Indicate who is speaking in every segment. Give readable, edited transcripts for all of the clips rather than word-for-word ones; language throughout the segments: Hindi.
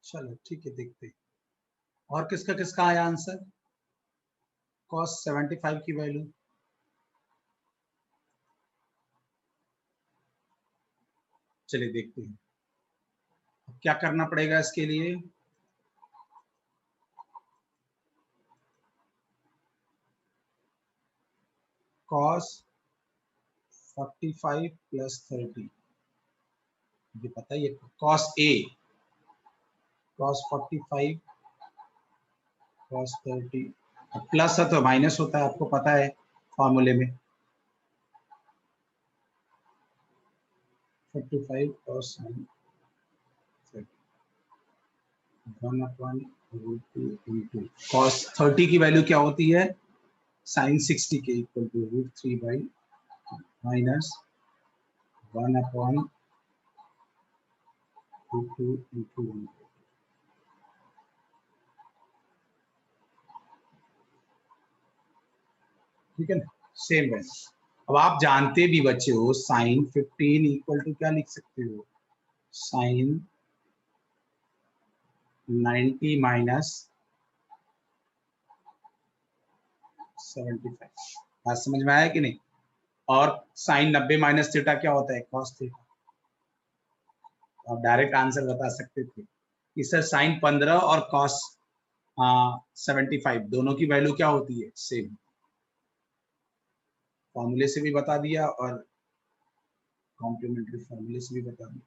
Speaker 1: चलो ठीक है, देखते हैं और किसका किसका आया आंसर। cos 75 की वैल्यू, चलिए देखते हैं क्या करना पड़ेगा इसके लिए। cos 45 प्लस 30, ये पता ही है। cos A, cos 45 cos 30, plus है तो माइनस होता है, आपको पता है फॉर्मूले में। 45 cos 1/√2 इंटू cos 30 की वैल्यू क्या होती है, sin 60 के equal to √3 by minus 1/√2 into. ठीक है ना, सेम है। अब आप जानते भी बच्चे हो साइन 15 इक्वल टू क्या लिख सकते हो, साइन 90 माइनस 75। बात समझ में आया कि नहीं। और साइन 90 माइनस थीटा क्या होता है, कॉस थीटा। आप डायरेक्ट आंसर बता सकते थे कि सर साइन 15 और कॉस 75 दोनों की वैल्यू क्या होती है, सेम। फॉर्मूले से भी बता दिया और कॉम्प्लीमेंट्री फॉर्मूले से भी बता दिया।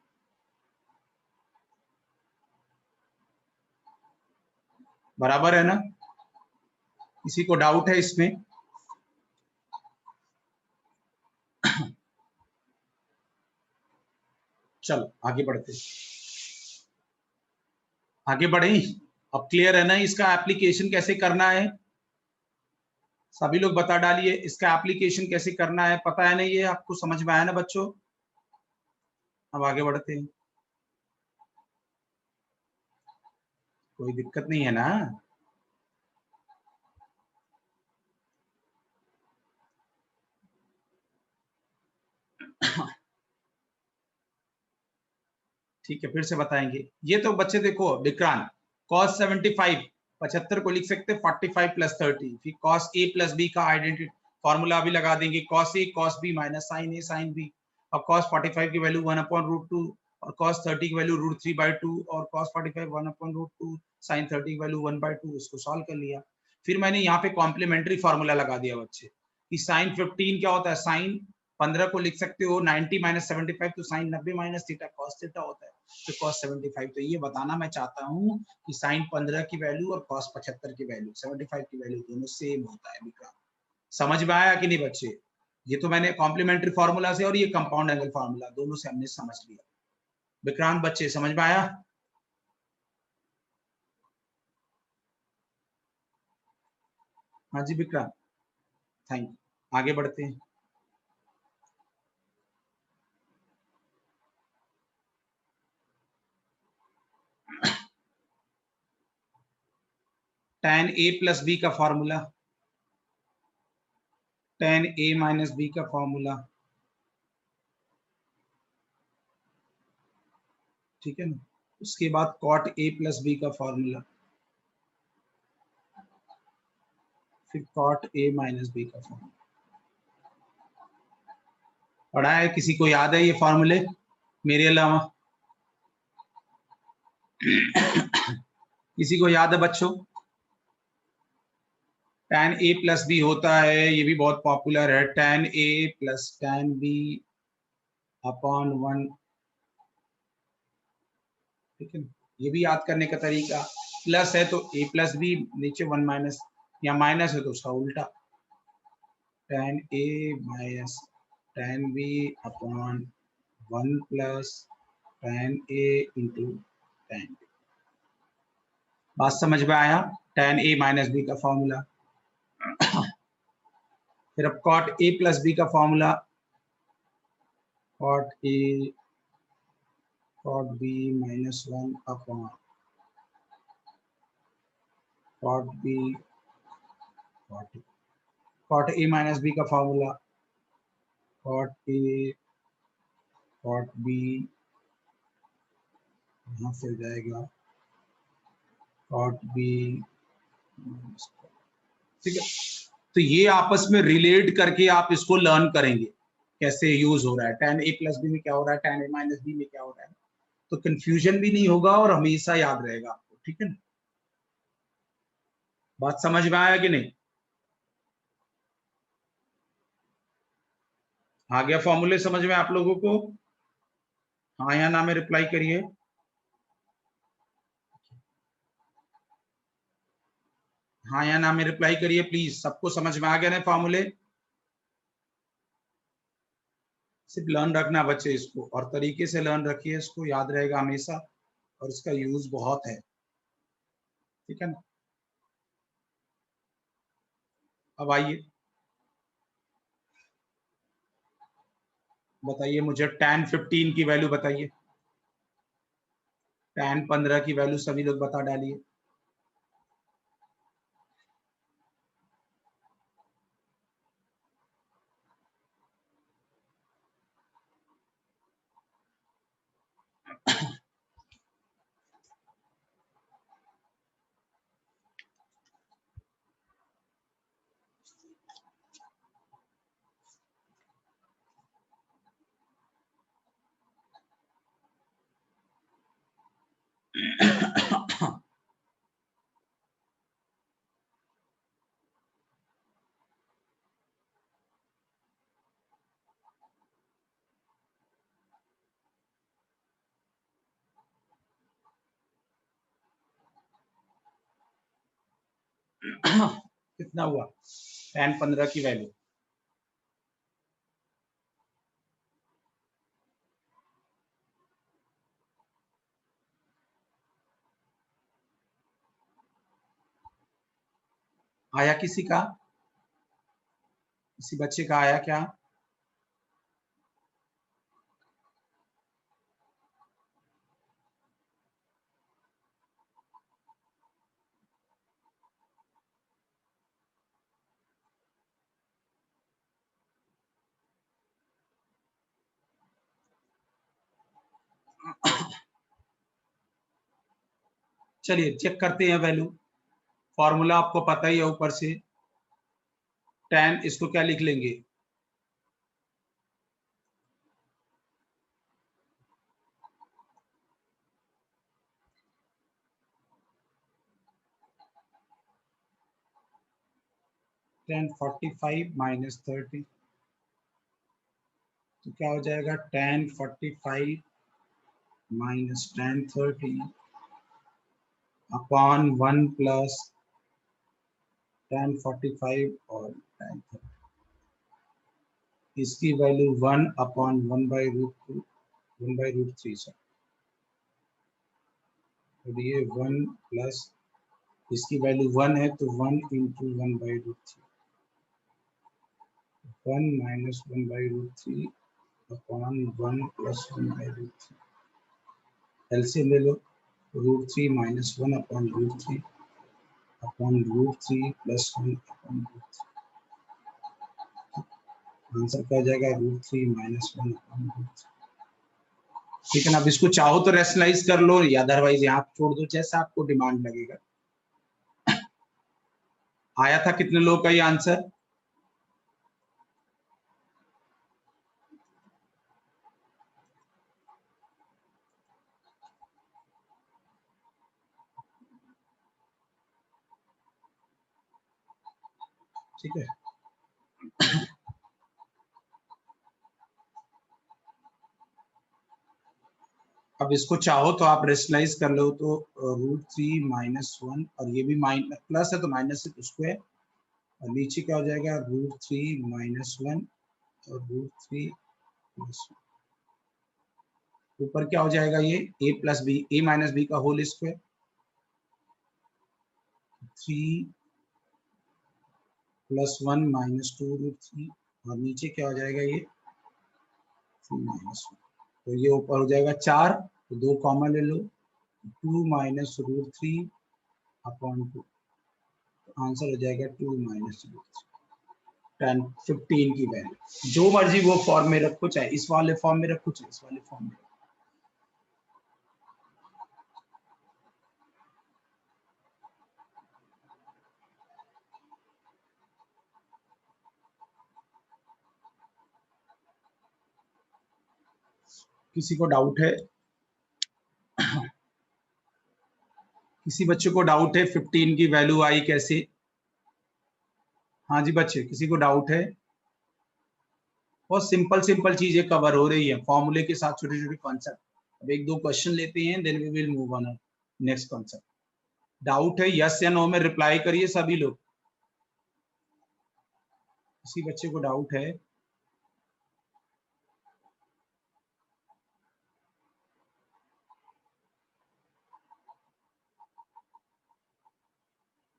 Speaker 1: बराबर है ना, किसी को डाउट है इसमें। चलो आगे बढ़ते, आगे बढ़े। अब क्लियर है ना इसका एप्लीकेशन कैसे करना है, सभी लोग बता डालिए इसका एप्लीकेशन कैसे करना है, पता है ना, ये आपको समझ में आया ना बच्चों। अब आगे बढ़ते हैं, कोई दिक्कत नहीं है ना। ठीक है, फिर से बताएंगे। ये तो बच्चे देखो विक्रांत, cos 75 75 को लिख सकते 45 प्लस 30, फिर cos a प्लस b का आइडेंटिटी फॉर्मूला भी लगा देंगे, cos a cos b minus sin a sin b। अब cos 45 की वैल्यू 1/√2 और cos 30 की वैल्यू √3/2 और cos 45 1/√2 sin 30 की वैल्यू 1/2, इसको सॉल्व कर लिया। फिर मैंने यहाँ पे कॉम्प्लीमेंट्री फॉर्मूला लगा दिया बच्चे कि sin 15 क्या होता है, sin 15 को लिख सकते हो 90 माइनस 75, तो sin 90 minus theta cos theta होता है, तो cos 75। तो ये बताना मैं चाहता हूँ कि sin 15 की वैल्यू और cos 75 की वैल्यू 75 की वैल्यू दोनों सेम होता है। विक्रांत समझ में आया कि नहीं बच्चे, ये तो मैंने कॉम्प्लीमेंट्री फार्मूला से और ये कंपाउंड एंगल फार्मूला दोनों से हमने समझ लिया। विक्रांत बच्चे समझ में आया। हाँ जी विक्रांत, थैंक यू। आगे बढ़ते हैं, tan a प्लस बी का formula, tan a minus B का फॉर्मूला। ठीक है ना, उसके बाद cot a प्लस बी का फॉर्मूला, फिर cot a माइनस बी का फॉर्मूला। पढ़ा है, किसी को याद है ये फॉर्मूले मेरे अलावा? किसी को याद है बच्चों? tan a प्लस बी होता है, ये भी बहुत पॉपुलर है, tan a plus tan b upon 1। ठीक है, ये भी याद करने का तरीका, प्लस है तो a प्लस बी, नीचे 1 माइनस, या माइनस है तो उसका उल्टा, tan a minus tan b upon 1 plus tan a into tan b। बात समझ में आया, tan a माइनस बी का फॉर्मूला। फिर अब cot a प्लस बी का formula, cot a cot b minus 1 upon cot b cot a minus b का formula, cot a cot b यहाँ से जाएगा cot b, ठीक है। तो ये आपस में रिलेट करके आप इसको लर्न करेंगे कैसे यूज हो रहा है, tan a प्लस बी में क्या हो रहा है, tan a माइनस बी में क्या हो रहा है, तो कंफ्यूजन भी नहीं होगा और हमेशा याद रहेगा आपको, ठीक है ना। बात समझ में आया कि नहीं? आ गया फॉर्मूले समझ में आप लोगों को? हाँ या ना में रिप्लाई करिए। हाँ या ना में रिप्लाई करिए प्लीज। सबको समझ में आ गया ना फॉर्मूले? सिर्फ लर्न रखना बच्चे इसको, और तरीके से लर्न रखिए, इसको याद रहेगा हमेशा और इसका यूज बहुत है, ठीक है ना। अब आइए बताइए मुझे tan 15 की वैल्यू बताइए, tan 15 की वैल्यू सभी लोग बता डालिए। कितना हुआ tan 15 की वैल्यू? आया किसी का? किसी बच्चे का आया क्या? चलिए चेक करते हैं वैल्यू। फॉर्मूला आपको पता ही है ऊपर से, tan इसको क्या लिख लेंगे, tan 45 माइनस 30, तो क्या हो जाएगा tan 45 minus tan 30 upon 1 plus tan 45 और tan 30, इसकी value 1 upon 1 by root 2, 1 by root 3 sir, और ये 1 प्लस इसकी वैल्यू 1 है तो 1 into 1 by root 3, 1 minus 1 by root 3 upon 1 plus 1 by root 3, LCM ले लो, root 3 minus 1 upon root 3 upon root 3 plus 1 upon root 3, answer क्या आ जाएगा रूट 3 माइनस 1 अपॉन रूट 3, ठीक है ना। अब इसको चाहो तो रेशनलाइज कर लो या अदरवाइज यहाँ छोड़ दो, जैसा आपको डिमांड लगेगा। आया था कितने लोग का ये आंसर? ठीक है, अब इसको चाहो तो आप रेशनलाइज कर लो, तो रूट 3 माइनस 1, और ये भी माइनस प्लस है तो माइनस से स्क्वायर, और नीचे क्या हो जाएगा रूट 3 माइनस 1 और रूट 3 प्लस 1, ऊपर क्या हो जाएगा ये a plus B, A minus B का whole square, 3 plus 1 minus 2 root 3, और नीचे क्या हो जाएगा ये 3 माइनस 1, तो ये ऊपर हो जाएगा 4, तो 2 कॉमन ले लो, 2 माइनस रूट 3 अपॉन 2, आंसर हो जाएगा 2 माइनस रूट 3, 15 की वैल्यू जो मर्जी वो फॉर्म में रखो, चाहे इस वाले फॉर्म में रखो चाहे इस वाले फॉर्म में रखो। किसी को डाउट है? किसी बच्चे को डाउट है 15 की वैल्यू आई कैसे? हाँ जी बच्चे, किसी को डाउट है? बहुत सिंपल सिंपल चीजें कवर हो रही है फॉर्मूले के साथ, छोटे छोटे कॉन्सेप्ट। अब एक दो क्वेश्चन लेते हैं, then we will move on next concept. Doubt है यस या नो में रिप्लाई करिए सभी लोग। किसी बच्चे को डाउट है?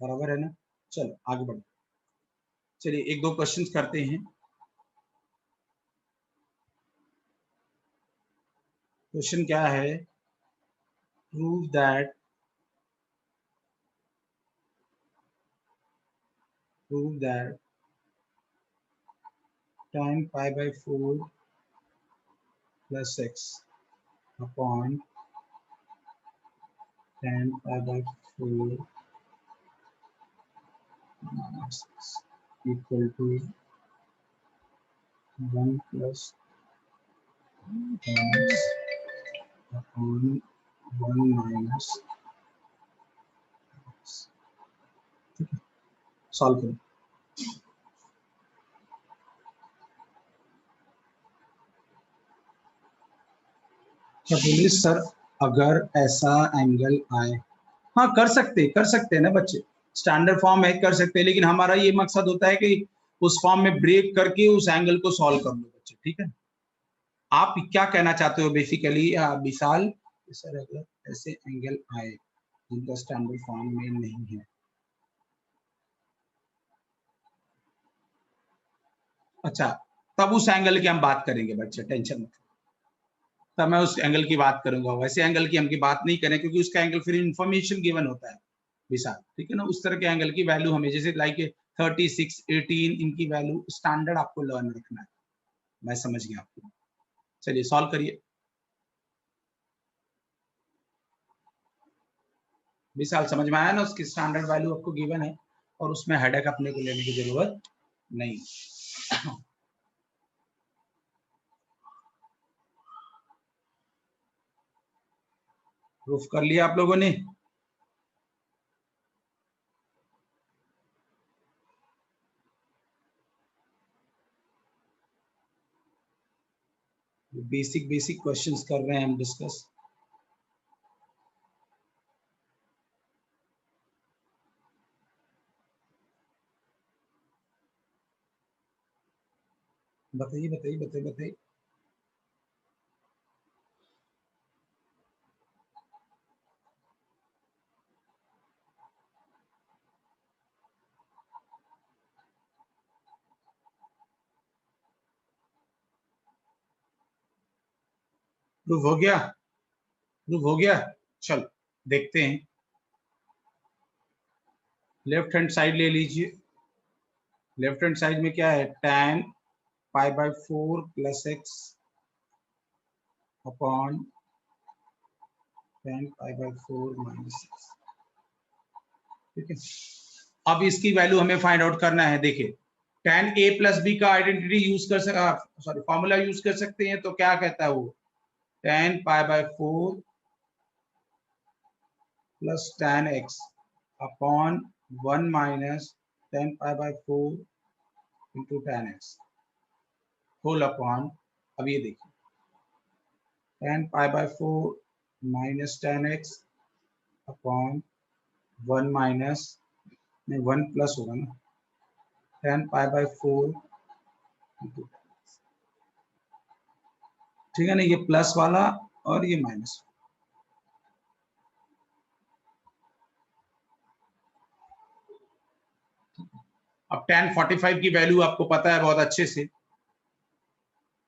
Speaker 1: बराबर है ना? चलो आगे बढ़ो। चलिए एक दो क्वेश्चंस करते हैं। क्वेश्चन क्या है? Prove that tan pi by 4 plus x upon tan pi by 4 minus x equal to 1 plus tan x upon 1 minus x। Solve करो। क्या बोले सर, अगर ऐसा एंगल आए? हाँ कर सकते हैं ना बच्चे, स्टैंडर्ड फॉर्म है कर सकते हैं, लेकिन हमारा ये मकसद होता है कि उस फॉर्म में ब्रेक करके उस एंगल को सॉल्व कर लो बच्चे, ठीक है? आप क्या कहना चाहते हो बेसिकली विशाल? सर अगर ऐसे एंगल आए जिनका स्टैंडर्ड फॉर्म में नहीं है, अच्छा, तब उस एंगल की हम बात करेंगे बच्चे, टेंशन मत। तब मैं उस एंगल की बात करूंगा, वैसे एंगल की हम की बात नहीं करें क्योंकि उसका एंगल फिर इंफॉर्मेशन गिवन होता है विशाल, ठीक है ना? उस तरह के एंगल की वैल्यू हमें जैसे लाइक 36, 18 इनकी वैल्यू स्टैंडर्ड आपको लर्न रखना है। मैं समझ गया आपको। चलिए सॉल्व करिए। विशाल समझ में आया ना? उसकी स्टैंडर्ड वैल्यू आपको गिवन है और उसमें हेडेक अपने को लेने की जरूरत नहीं। प्रूफ कर लिया आप लोगों ने? बेसिक बेसिक क्वेश्चंस कर रहे हैं हम डिस्कस। बताइए बताइए बताइए बताइए। प्रूफ हो गया? प्रूफ हो गया? चलो देखते हैं। लेफ्ट हैंड साइड ले लीजिए। लेफ्ट हैंड साइड में क्या है? tan pi by 4 plus x upon tan pi by 4 minus x, ठीक है? अब इसकी वैल्यू हमें फाइंड आउट करना है। देखिए tan a प्लस बी का आइडेंटिटी यूज कर सकते, सॉरी फॉर्मूला यूज कर सकते हैं। तो क्या कहता है वो? tan pi by 4 plus tan x upon 1 minus tan pi by 4 into tan x whole upon, अब ये देखिए tan pi by 4 minus tan x upon 1 minus नहीं 1 प्लस होगा ना tan पाई बाय 4 इंटू, ठीक है ना? ये प्लस वाला और ये माइनस। अब tan 45 की वैल्यू आपको पता है बहुत अच्छे से।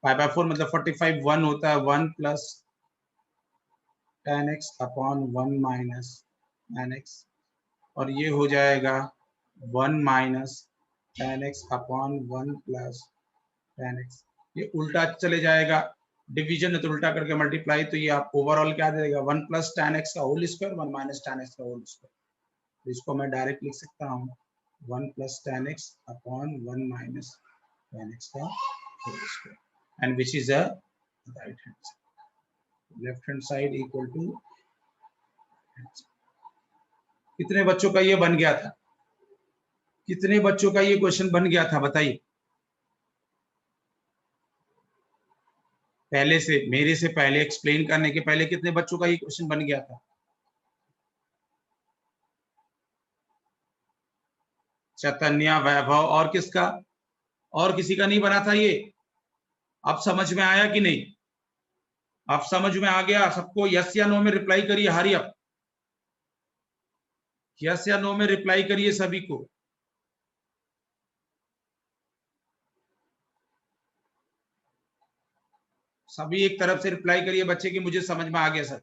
Speaker 1: पाई बाय 4 मतलब 45 1 होता है, 1 plus tan x upon 1 minus tan x, और ये हो जाएगा 1 minus tan x upon 1 plus tan x। ये उल्टा चले जाएगा, डिवीजन है तो उल्टा करके मल्टीप्लाई, तो ये आप ओवरऑल क्या देगा? 1 प्लस tan x का whole square 1 minus tan x का होल स्क्वायर। तो इसको मैं डायरेक्ट लिख सकता हूँ 1 plus tan x upon 1 minus tan x का whole square, and which is a right hand side. Left hand side equal to, कितने बच्चों का ये बन गया था? कितने बच्चों का ये क्वेश्चन बन गया था बताइए? पहले से, मेरे से पहले, एक्सप्लेन करने के पहले कितने बच्चों का ये क्वेश्चन बन गया था? चैतन्य, वैभव, और किसका? और किसी का नहीं बना था ये? अब समझ में आया कि नहीं? अब समझ में आ गया सबको? यस या नो में रिप्लाई करिए, हरी अप। यस या नो में रिप्लाई करिए सभी को। सभी एक तरफ से रिप्लाई करिए बच्चे की, मुझे समझ में आ गया सर।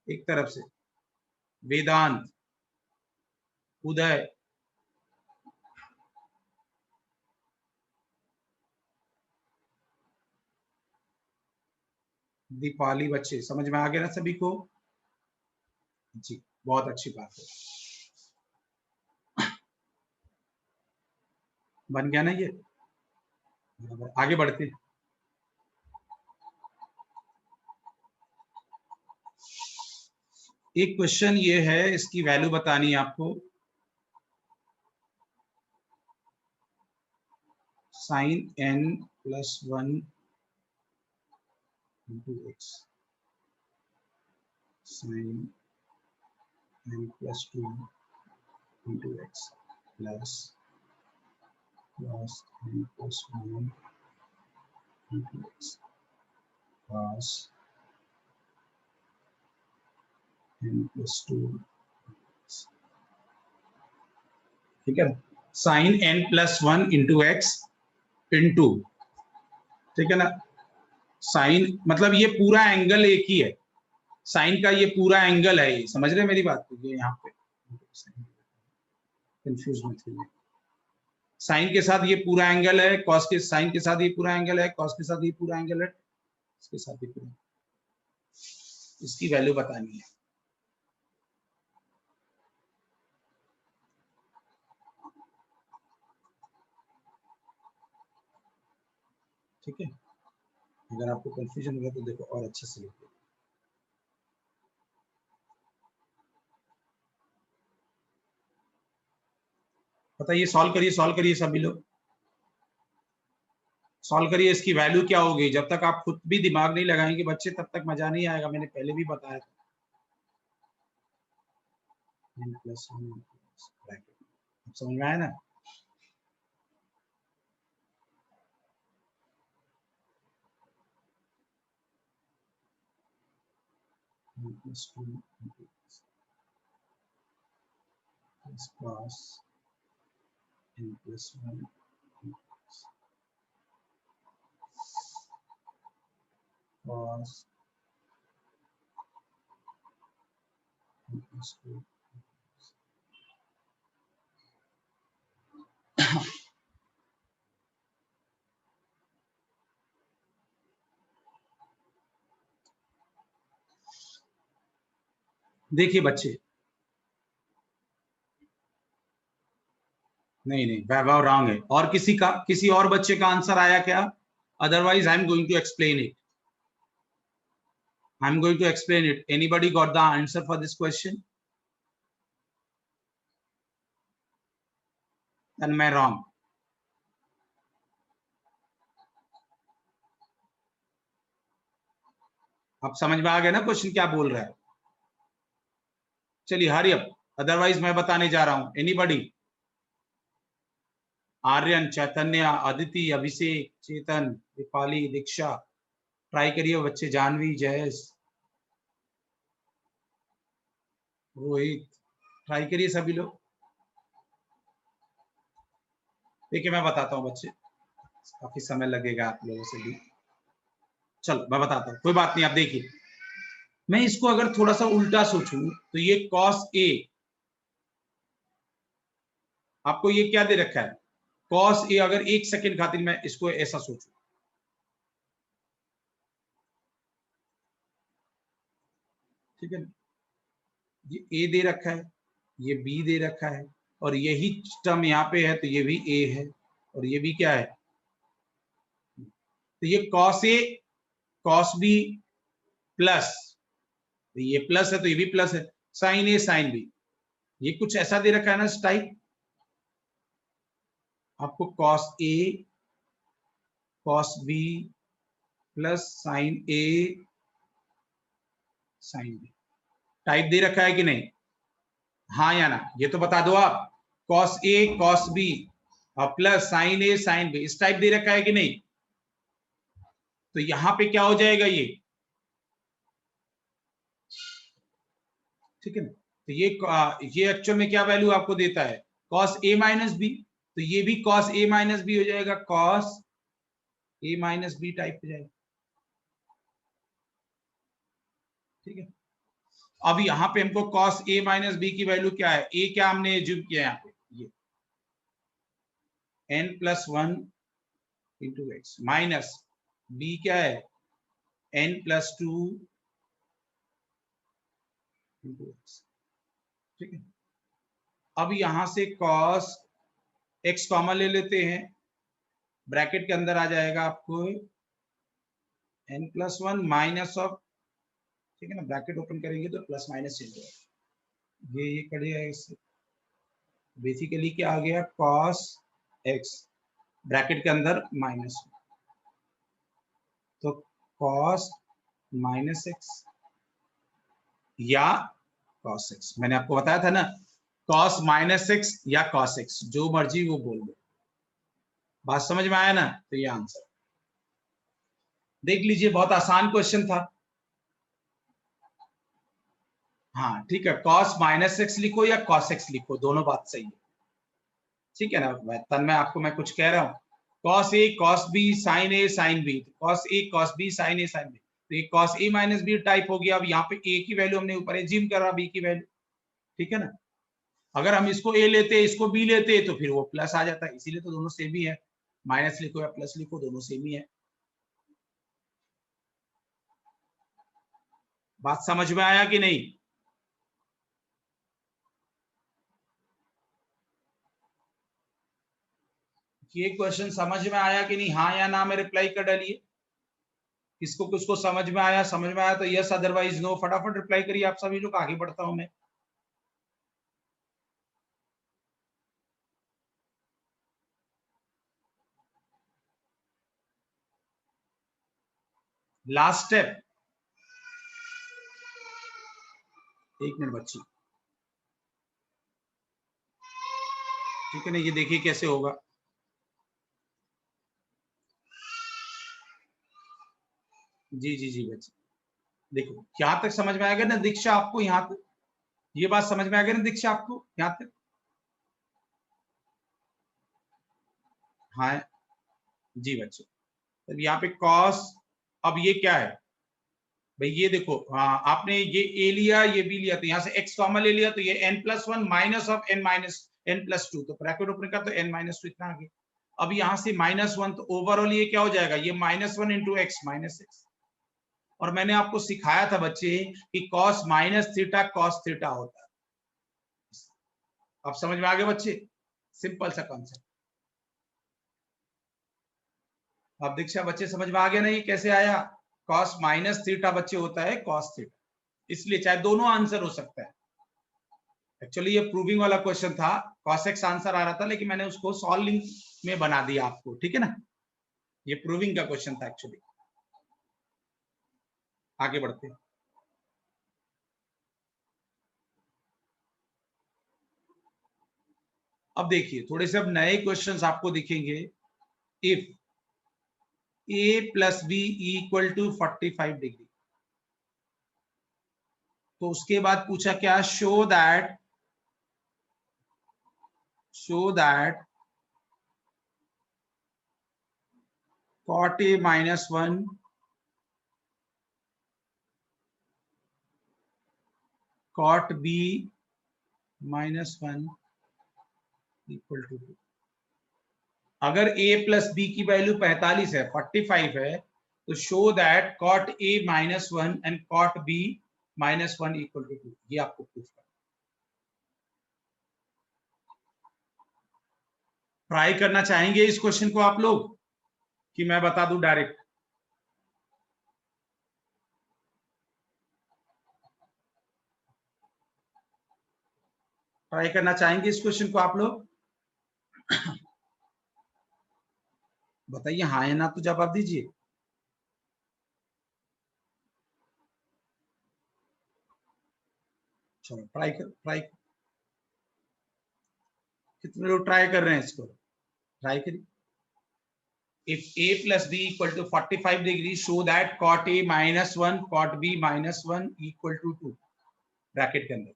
Speaker 1: एक तरफ से वेदांत, उदय, दीपाली, बच्चे समझ में आ गया ना सभी को? जी, बहुत अच्छी बात है। बन गया ना ये? आगे बढ़ते हैं। एक क्वेश्चन ये है, इसकी वैल्यू बतानी है आपको। Sine n plus 1 into x, sine n plus 2 into x plus cos n plus 1 into x cos n plus 2। ठीक है, sine n plus 1 into x into, ठीक है ना? साइन मतलब ये पूरा एंगल एक ही है, साइन का ये पूरा एंगल है, ये समझ रहे मेरी बात को? ये यहाँ पे कंफ्यूज मत होइए। साइन के साथ ये पूरा एंगल है, कॉस के साइन के साथ ये पूरा एंगल है, कॉस के साथ ये पूरा एंगल है, इसके साथ ये पूरा, इसकी वैल्यू बतानी है। ठीक है, अगर आपको कंफ्यूजन होगा तो देखो और अच्छे से लिखो। बताइए, सॉल्व करिए सभी लोग, सॉल्व करिए। इसकी वैल्यू क्या होगी? जब तक आप खुद भी दिमाग नहीं लगाएंगे बच्चे, तब तक मजा नहीं आएगा, मैंने पहले भी बताया था। समझ में आया ना? cos n plus 1 cos n plus 2। देखिए बच्चे, नहीं नहीं, वैभव रॉन्ग है। और किसी का, किसी और बच्चे का आंसर आया क्या? Otherwise I am going to explain it, I am going to explain it. Anybody got the answer for this question? Then मैं रॉन्ग। अब समझ में आ गया ना क्वेश्चन क्या बोल रहा है? चलिए हरी अप, अदरवाइज मैं बताने जा रहा हूं। एनीबॉडी? आर्यन, चैतन्य, अदिति, अभिषेक, चेतन, दीपाली, दीक्षा, ट्राई करिए बच्चे। जानवी, जयेश, रोहित, ट्राई करिए सभी लोग। देखिए मैं बताता हूँ बच्चे, काफी समय लगेगा आप लोगों से भी। चलो मैं बताता हूँ, कोई बात नहीं। आप देखिए, मैं इसको अगर थोड़ा सा उल्टा सोचूं तो ये cos a, आपको ये क्या दे रखा है? cos a। अगर एक सेकंड खातिर मैं इसको ऐसा सोचूं, ठीक है ना? ये a दे रखा है, ये b दे रखा है, और यही टर्म यहाँ पे है, तो ये भी a है, और ये भी क्या है? तो ये cos a, cos b, plus, ये प्लस है तो ये भी प्लस है, साइन ए साइन बी, ये कुछ ऐसा दे रखा है ना टाइप आपको, cos A cos B plus sign A sine B, type दे रखा है कि नहीं, हाँ या ना, ये तो बता दो आप। Cos A cos B plus sign A sine B, इस टाइप दे रखा है कि नहीं, तो यहां पे क्या हो जाएगा ये, ठीक है ना, तो ये एक्चुअल में क्या वैल्यू आपको देता है, कॉस ए माइनस बी, तो ये भी कॉस ए माइनस बी हो जाएगा, cos A minus B type हो जाएगा, ठीक है। अब यहां पे हमको कॉस ए माइनस बी की वैल्यू क्या है, ए क्या हमने एज्यूम किया यहाँ पे, ये n+1 into x minus B क्या है n+2 इंटू एक्स, ठीक है। अब यहां से कॉस एक्स कॉमन ले लेते हैं, ब्रैकेट के अंदर आ जाएगा आपको n+1 माइनस ऑफ, ठीक है ना, ब्रैकेट ओपन करेंगे तो प्लस माइनस चेंज होगा, ये कट जाएगा इससे, बेसिकली क्या आ गया कॉस एक्स ब्रैकेट के अंदर माइनस, तो कॉस माइनस एक्स या कॉस एक्स, मैंने आपको बताया था ना, कॉस माइनस एक्स या कॉस एक्स, जो मर्जी वो बोल दो, बात समझ में आया ना, तो ये आंसर देख लीजिए, बहुत आसान क्वेश्चन था। हाँ ठीक है, कॉस माइनस एक्स लिखो या कॉस एक्स लिखो, दोनों बात सही है, ठीक है ना, तन में आपको मैं कुछ कह रहा हूँ, cos A cos B sign A sine B, cos A cos B sign A sine B, तो ये cos A minus B type हो गया। अब यहाँ पे ए की वैल्यू हमने ऊपर एज्यूम करा, बी की वैल्यू, ठीक है ना, अगर हम इसको ए लेते इसको बी लेते तो फिर वो प्लस आ जाता है, इसीलिए तो दोनों सेम ही है, माइनस लिखो या प्लस लिखो दोनों सेम ही है। बात समझ में आया कि नहीं, ये क्वेश्चन समझ में आया कि नहीं, हाँ या ना में रिप्लाई कर डालिए, किसको किसको समझ में आया, समझ में आया तो यस, अदरवाइज नो, फटाफट रिप्लाई करिए आप सभी लोग, आगे बढ़ता हूं मैं। लास्ट स्टेप, एक मिनट बच्ची, ठीक है ना, ये देखिए कैसे होगा, जी जी जी बच्ची, देखो यहाँ तक समझ में आएगा ना दीक्षा आपको, यहाँ तक ये बात समझ में आ गई ना दीक्षा आपको यहाँ तक, हाँ जी बच्चे, तो यहाँ पे कॉस, अब ये क्या है भाई, ये देखो, हाँ आपने ये ए लिया ये बी लिया, तो यहाँ से एक्स कॉमन ले लिया, तो ये n+1 माइनस ऑफ n+2, तो ब्रैकेट ओपन का तो n-2 इतना आ गया। अब यहाँ से -1, तो ओवरऑल ये क्या हो जाएगा, ये -1 इंटू एक्स माइनस एक्स, और मैंने आपको सिखाया था बच्चे कि cos minus theta cos theta होता है, अब समझ में आ गया बच्चे, सिंपल सा कॉन्सेप्ट। अब दीक्षा बच्चे समझ में आ गया ना ये कैसे आया, कॉस माइनस थीटा बच्चे होता है कॉस थीटा, इसलिए चाहे दोनों आंसर हो सकता है। एक्चुअली ये प्रूविंग वाला क्वेश्चन था, कॉस एक्स आंसर आ रहा था, लेकिन मैंने उसको सॉल्विंग में बना दिया आपको, ठीक है ना, ये प्रूविंग का क्वेश्चन था एक्चुअली। आगे बढ़ते हैं, अब देखिए थोड़े से अब नए क्वेश्चंस आपको दिखेंगे। If a plus b equal to 45 degree, तो उसके बाद पूछा क्या, show that cot a -1 cot b -1 equal to 2। अगर a प्लस बी की वैल्यू 45 है, 45 है, तो show that cot a -1 and cot b -1 equal to 2, ये आपको प्रूफ करना। ट्राई करना चाहेंगे इस क्वेश्चन को आप लोग, कि मैं बता दूं डायरेक्ट, ट्राई करना चाहेंगे इस क्वेश्चन को आप लोग? बताइए हाँ या ना तो जवाब दीजिए। चलो ट्राई कितने लोग ट्राई कर रहे हैं इसको? ट्राई करिए। If a plus b equal to 45 degrees, show that cot a minus 1 cot b minus 1 equal to 2 bracket के अंदर।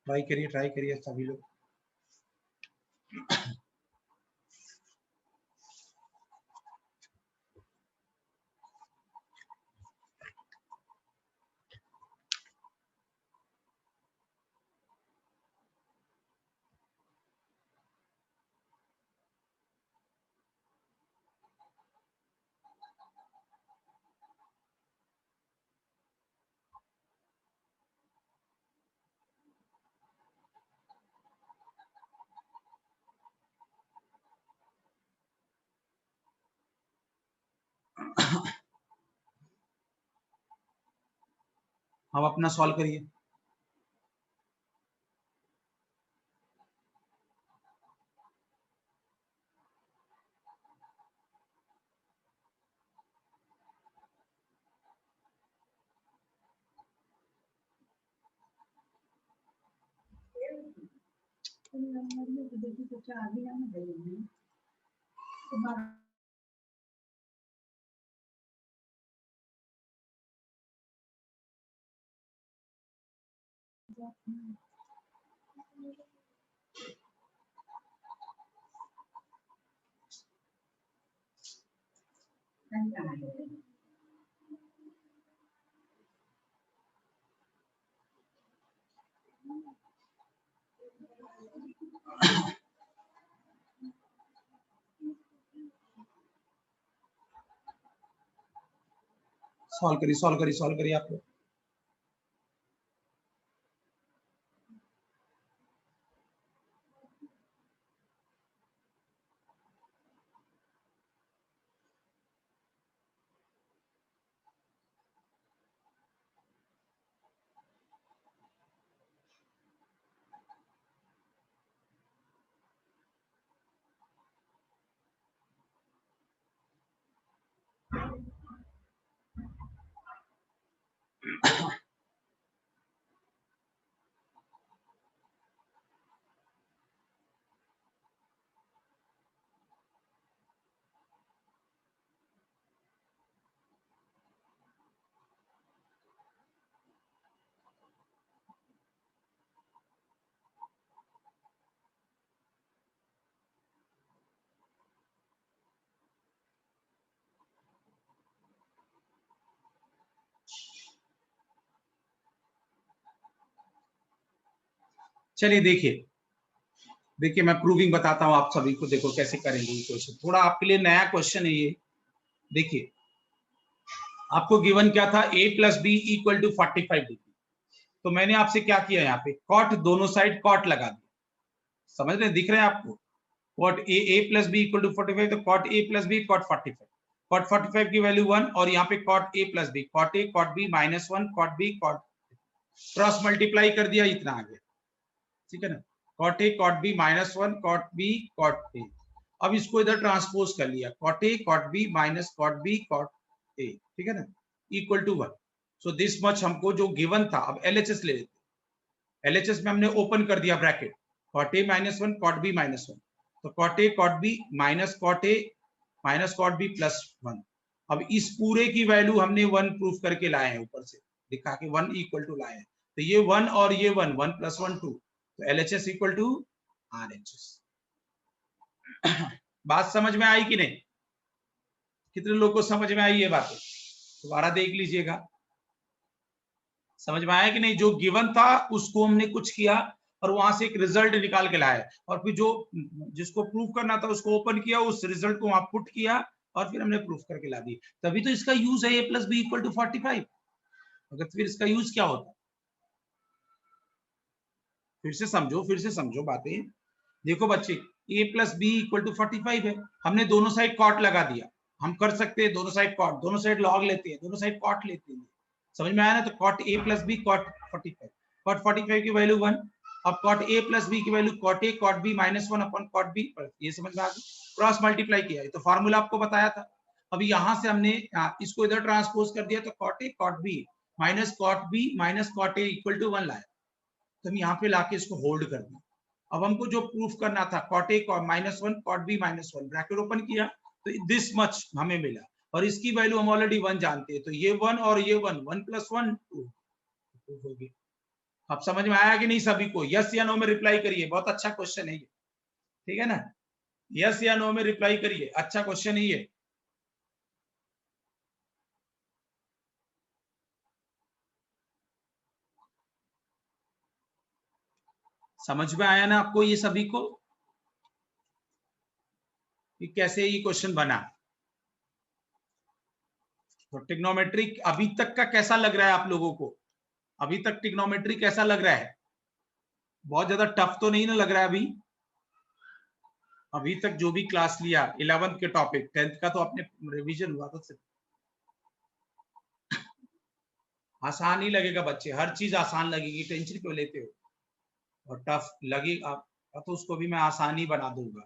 Speaker 1: ट्राई करिए सभी लोग। हम अपना सॉल्व करिए। सॉल्व करिए आप लोग। चलिए देखिए मैं प्रूविंग बताता हूं आप सभी को। देखो कैसे करेंगे ये क्वेश्चन, थोड़ा आपके लिए नया क्वेश्चन है ये। देखिए आपको गिवन क्या था, a plus b equal to 45 degree. तो मैंने आपसे क्या किया, यहाँ पे कॉट दोनों साइड कॉट लगा दिया। समझ रहे, दिख रहे हैं आपको? Cot a plus b equal to 45, तो cot a plus b cot 45। Cot 45 की वैल्यू 1 और यहाँ पे cot a plus b, cot a cot b minus 1 cot b cot, cross multiply कर दिया, इतना आ गया। ठीक है ना, cot a cot b minus 1 cot b cot a. अब इसको इधर ट्रांसपोज कर लिया, cot a cot b minus cot b cot a. ठीक है ना, equal to 1। So this much हमको जो गिवन था। अब एलएचएस ले लेते, एलएचएस में हमने ओपन कर दिया bracket, cot a minus 1 cot b minus 1, तो cot a cot b minus cot a minus cot b plus 1। अब इस पूरे की वैल्यू हमने 1 प्रूफ करके लाए हैं, ऊपर से दिखा के 1 इक्वल टू लाए हैं। तो ये 1 और ये 1, 1 प्लस 1 2, तो एलएचएस इक्वल टू आरएचएस। बात समझ में आई कि नहीं? कितने लोगों को समझ में आई ये बातें? दोबारा देख लीजिएगा, समझ में आया कि नहीं? जो गिवन था उसको हमने कुछ किया और वहां से एक रिजल्ट निकाल के लाया, और फिर जो जिसको प्रूफ करना था उसको ओपन किया, उस रिजल्ट को वहां पुट किया और फिर हमने प्रूफ करके ला दी। तभी तो इसका यूज है a plus b equal to 45। अगर फिर इसका यूज क्या होता? फिर से समझो बातें। देखो बच्चे, a plus b equal to 45 है, हमने दोनों साइड कॉट लगा दिया। हम कर सकते हैं दोनों साइड कॉट, दोनों साइड लॉग लेते हैं, दोनों साइड कॉट लेते हैं। समझ में आया ना? तो cot a plus b cot 45, cot 45 की वैल्यू 1। अब कॉट a प्लस बी की value cot a cot b minus 1 upon cot b। ये समझ में आ गया? क्रॉस मल्टीप्लाई किया है तो फॉर्मूला आपको बताया था। अब यहाँ से हमने इसको इधर ट्रांसपोज कर दिया तो cot a cot b minus cot b minus cot a equal to 1 लाया। तो हम यहाँ पे लाके इसको होल्ड कर दिया। अब हमको जो प्रूफ करना था, cot a minus 1 cot b minus 1, bracket open किया तो दिस मच हमें मिला, और इसकी वैल्यू हम ऑलरेडी 1 जानते हैं, तो ये 1 और ये 1, 1 प्लस 1 2 हो गया। अब समझ में आया कि नहीं सभी को? यस या नो में रिप्लाई करिए, बहुत अच्छा क्वेश्चन है ये, ठीक है ना? यस या नो में रिप्लाई करिए, अच्छा क्वेश्चन है ये। समझ में आया ना आपको ये सभी को कि कैसे ये क्वेश्चन बना? तो ट्रिग्नोमेट्री अभी तक का कैसा लग रहा है आप लोगों को? अभी तक ट्रिग्नोमेट्री कैसा लग रहा है? बहुत ज्यादा टफ तो नहीं ना लग रहा है अभी? अभी तक जो भी क्लास लिया 11th के टॉपिक, 10th का तो अपने रिवीजन हुआ था सिर्फ। आसान ही लगेगा बच्चे, हर चीज आसान लगेगी, टेंशन क्यों लेते हो? और टफ लगेगा तो उसको भी मैं आसान ही बना दूंगा,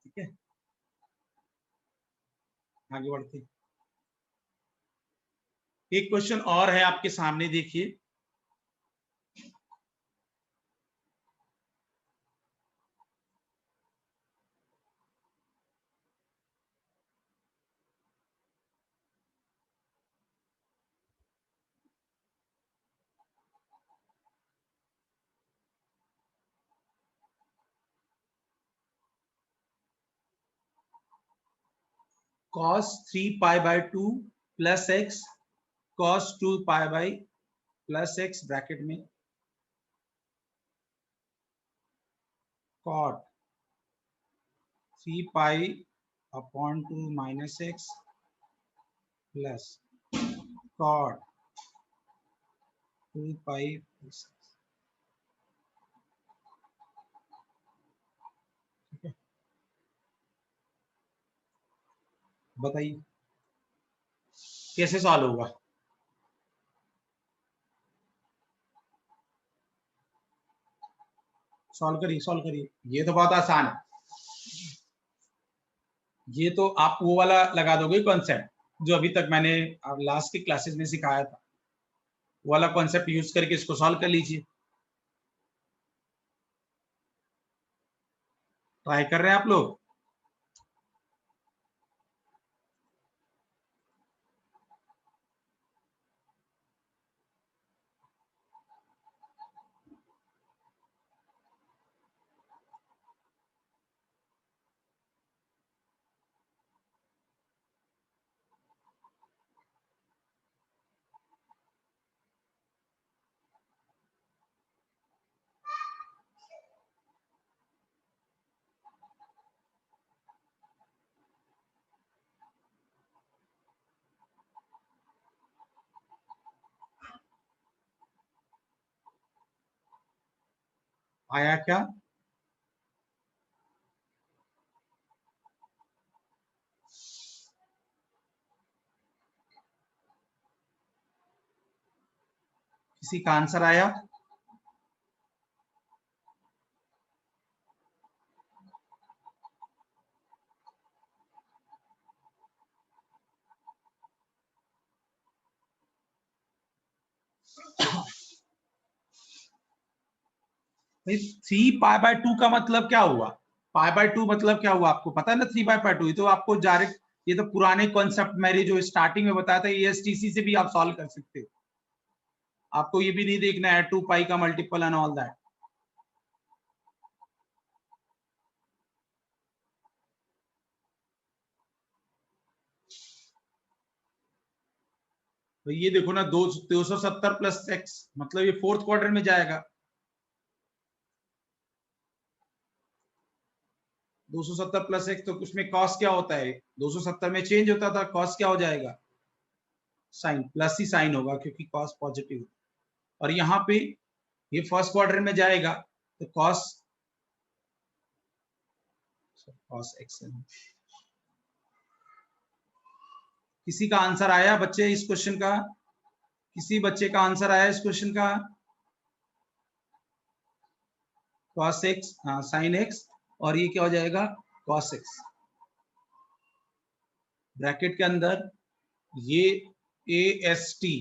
Speaker 1: ठीक है? आगे बढ़ते, एक क्वेश्चन और है आपके सामने, देखिए। cos 3 pi by 2 plus x cos 2 pi by plus x bracket में cot 3 pi upon 2 minus x plus cot 2 pi plus, बताइए कैसे सॉल्व होगा? सॉल्व करिए, सॉल्व करिए, ये तो बहुत आसान है। ये तो आप वो वाला लगा दोगे कॉन्सेप्ट जो अभी तक मैंने लास्ट के क्लासेस में सिखाया था, वो वाला कॉन्सेप्ट यूज करके इसको सॉल्व कर लीजिए। ट्राई कर रहे हैं आप लोग? आया क्या? किसी का आंसर आया? भाई 3 पाई बाय 2 का मतलब क्या हुआ? पाई बाय 2 मतलब क्या हुआ आपको पता है ना? 3 बाय 2, ये तो आपको डायरेक्ट, ये तो पुराने कॉन्सेप्ट मेरे जो स्टार्टिंग में बताया था ESTC से भी आप सॉल्व कर सकते हो। आपको ये भी नहीं देखना है 2 पाई का मल्टीपल एंड ऑल दैट। तो ये देखो ना, 270 प्लस एक्स, मतलब ये फोर्थ क्वार्टर में जाएगा। 270 प्लस एक्स, तो उसमें कॉस क्या होता है? 270 में चेंज होता था, कॉस क्या हो जाएगा? साइन, प्लस ही साइन होगा क्योंकि कॉस पॉजिटिव। और यहाँ पे ये फर्स्ट क्वाड्रेंट में जाएगा तो कॉस एक्स। किसी का आंसर आया बच्चे इस क्वेश्चन का? किसी बच्चे का आंसर आया इस क्वेश्चन का? कॉस एक्स, हाँ साइन एक्स, और ये क्या हो जाएगा? Cos x. ब्रैकेट के अंदर ये A S T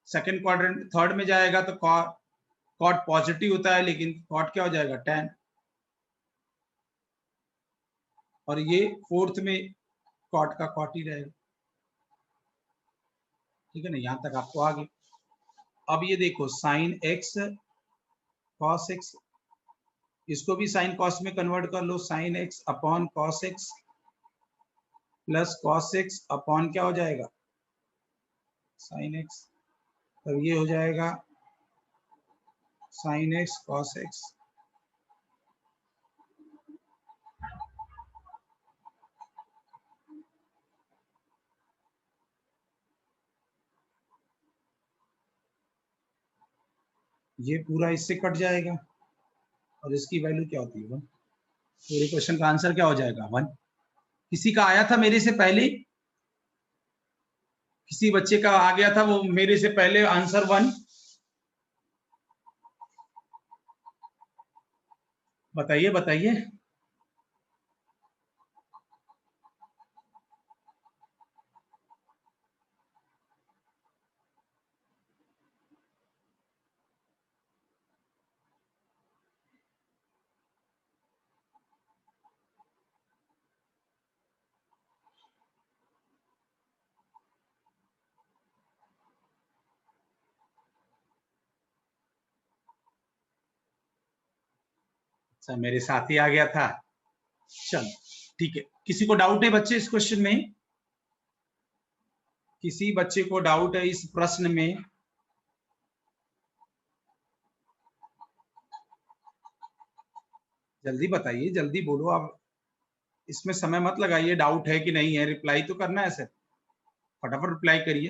Speaker 1: second quadrant, third में जाएगा तो कॉट पॉजिटिव होता है, लेकिन कॉट क्या हो जाएगा? टेन। और ये फोर्थ में कॉट का कॉट ही रहेगा। ठीक है ना, यहां तक आपको आ गई। अब ये देखो साइन एक्स कॉस एक्स, इसको भी साइन कॉस में कन्वर्ट कर लो। Sine X upon cos X plus cos X upon क्या हो जाएगा? Sine X. तब ये हो जाएगा साइन एक्स कॉस एक्स। ये पूरा इससे कट जाएगा और इसकी वैल्यू क्या होती है? 1। पूरे क्वेश्चन का आंसर क्या हो जाएगा? 1। किसी का आया था मेरे से पहले? किसी बच्चे का आ गया था वो मेरे से पहले आंसर 1? बताइए बताइए। अच्छा, मेरे साथ ही आ गया था। चल ठीक है। किसी को डाउट है बच्चे इस क्वेश्चन में? किसी बच्चे को डाउट है इस प्रश्न में? जल्दी बताइए, जल्दी बोलो आप, इसमें समय मत लगाइए। डाउट है कि नहीं है, रिप्लाई तो करना है सर, फटाफट रिप्लाई करिए।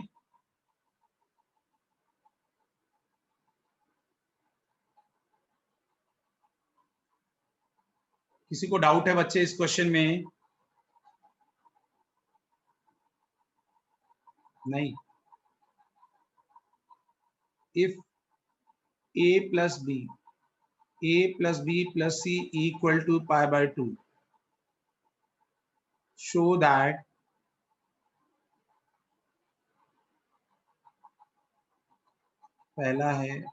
Speaker 1: किसी को डाउट है बच्चे इस क्वेश्चन में? नहीं। If a plus b plus c equal to pi by 2, show that पहला है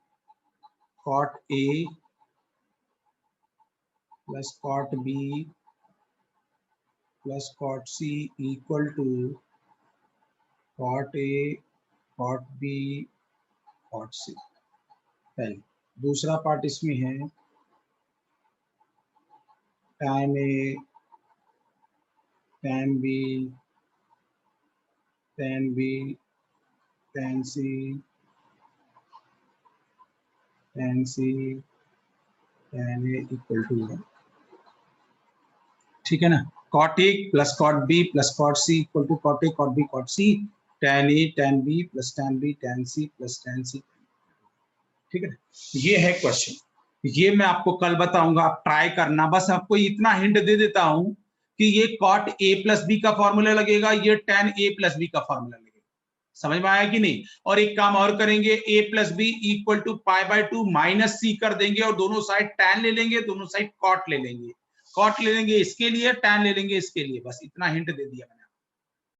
Speaker 1: cot a plus cot b plus cot c equal to cot a cot b cot c। पहले। दूसरा पार्ट इसमें है tan a tan b tan b tan c tan c tan a equal to 1। ठीक है ना? cot a plus cot b plus cot c equal to cot a cot b cot c tan a tan b plus tan b tan c plus tan c। ठीक है ना? ये है क्वेश्चन। ये मैं आपको कल बताऊंगा, आप ट्राई करना। बस आपको इतना हिंट दे देता हूं कि ये cot a plus b का फॉर्मूला लगेगा, ये tan a plus b का फॉर्मूला लगेगा। समझ में आया कि नहीं? और एक काम और करेंगे, a plus b equal to pi by 2 minus c कर देंगे और दोनों साइड tan ले लेंगे, दोनों साइड cot ले लेंगे। cot ले लेंगे इसके लिए, tan ले लेंगे इसके लिए। बस इतना हिंट दे दिया मैंने।